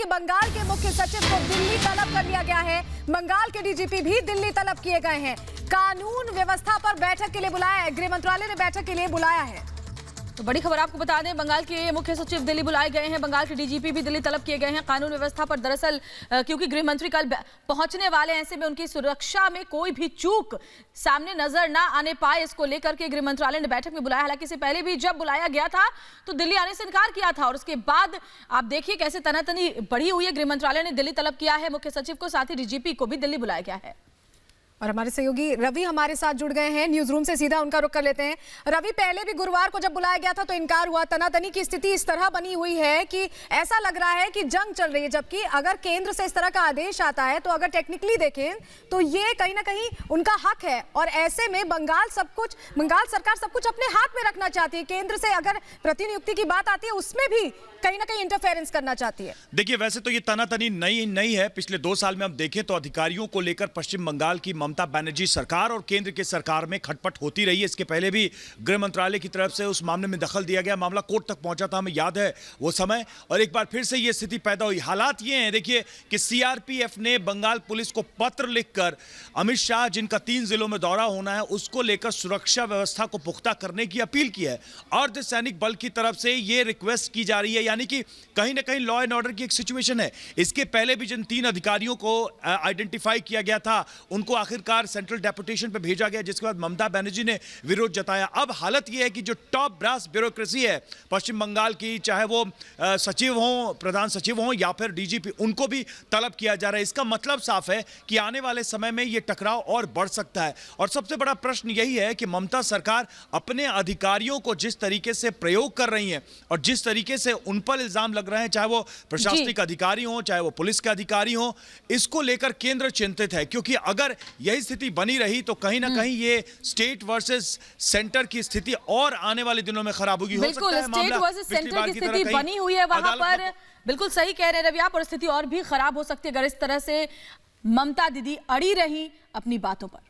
कि बंगाल के मुख्य सचिव को दिल्ली तलब कर लिया गया है। बंगाल के डीजीपी भी दिल्ली तलब किए गए हैं। कानून व्यवस्था पर बैठक के लिए बुलाया है, गृह मंत्रालय ने बैठक के लिए बुलाया है। तो बड़ी खबर आपको बता दें, बंगाल के मुख्य सचिव दिल्ली बुलाए गए हैं, बंगाल के डीजीपी भी दिल्ली तलब किए गए हैं। कानून व्यवस्था पर दरअसल क्योंकि गृह मंत्री कल पहुंचने वाले हैं, ऐसे में उनकी सुरक्षा में कोई भी चूक सामने नजर ना आने पाए, इसको लेकर के गृह मंत्रालय ने बैठक में बुलाया। हालांकि इससे पहले भी जब बुलाया गया था तो दिल्ली आने से इनकार किया था और उसके बाद आप देखिए कैसे तनातनी बढ़ी हुई है। गृह मंत्रालय ने दिल्ली तलब किया है मुख्य सचिव को, साथ ही डीजीपी को भी दिल्ली बुलाया गया है। और हमारे सहयोगी रवि हमारे साथ जुड़ गए हैं न्यूज रूम से, सीधा उनका रुख कर लेते हैं। रवि, पहले भी गुरुवार को जब बुलाया गया था तो इनकार हुआ। तनातनी की स्थिति इस तरह बनी हुई है कि ऐसा लग रहा है कि जंग चल रही है, जबकि अगर केंद्र से इस तरह का आदेश आता है तो अगर टेक्निकली देखें तो ये कहीं ना कहीं उनका हक है। और ऐसे में बंगाल सरकार सब कुछ अपने हाथ में रखना चाहती है। केंद्र से अगर प्रतिनियुक्ति की बात आती है उसमें भी कहीं ना कहीं इंटरफेरेंस करना चाहती है। देखिए, वैसे तो ये तनातनी नहीं है। पिछले 2 साल में हम देखें तो अधिकारियों को लेकर पश्चिम बंगाल की ममता बनर्जी सरकार और केंद्र की सरकार में खटपट होती रही है। इसके पहले भी गृह मंत्रालय की तरफ से उस मामले में दखल दिया गया, मामला कोर्ट तक पहुंचा था, हमें याद है वो समय। और एक बार फिर से ये स्थिति पैदा हुई। हालात ये हैं, देखिए, कि सीआरपीएफ ने बंगाल पुलिस को पत्र लिखकर अमित शाह जिनका 3 जिलों में दौरा होना है उसको लेकर सुरक्षा व्यवस्था को पुख्ता करने की अपील की है। अर्धसैनिक बल की तरफ से ये रिक्वेस्ट की जा रही है, यानी कि कहीं ना कहीं लॉ एंड ऑर्डर की एक सिचुएशन है। इसके पहले भी जिन 3 अधिकारियों को आइडेंटिफाई किया गया था उनको आखिरकार सेंट्रल डेपुटेशन पे भेजा गया, जिसके बाद ममता बनर्जी ने विरोध जताया। अब हालत यह है कि जो टॉप ब्रास ब्यूरोक्रेसी है पश्चिम बंगाल की, चाहे वो सचिव हों, प्रधान सचिव हों या फिर डीजीपी, उनको भी तलब किया जा रहा है। इसका मतलब साफ है कि आने वाले समय में यह टकराव और बढ़ सकता है। और सबसे बड़ा प्रश्न यही है कि ममता सरकार अपने अधिकारियों को जिस तरीके से प्रयोग कर रही है और जिस तरीके से उन पर इल्जाम लग रहे हैं, चाहे वो प्रशासनिक अधिकारी हों चाहे वो पुलिस के अधिकारी हों, इसको लेकर केंद्र चिंतित है। क्योंकि अगर यही स्थिति बनी रही तो कहीं ना कहीं ये स्टेट वर्सेस सेंटर की स्थिति और आने वाले दिनों में खराब होगी। बिल्कुल, स्टेट वर्सेस सेंटर की स्थिति बनी हुई है वहां पर। बिल्कुल सही कह रहे हैं रवि आप, और स्थिति और भी खराब हो सकती है अगर इस तरह से ममता दीदी अड़ी रही अपनी बातों पर।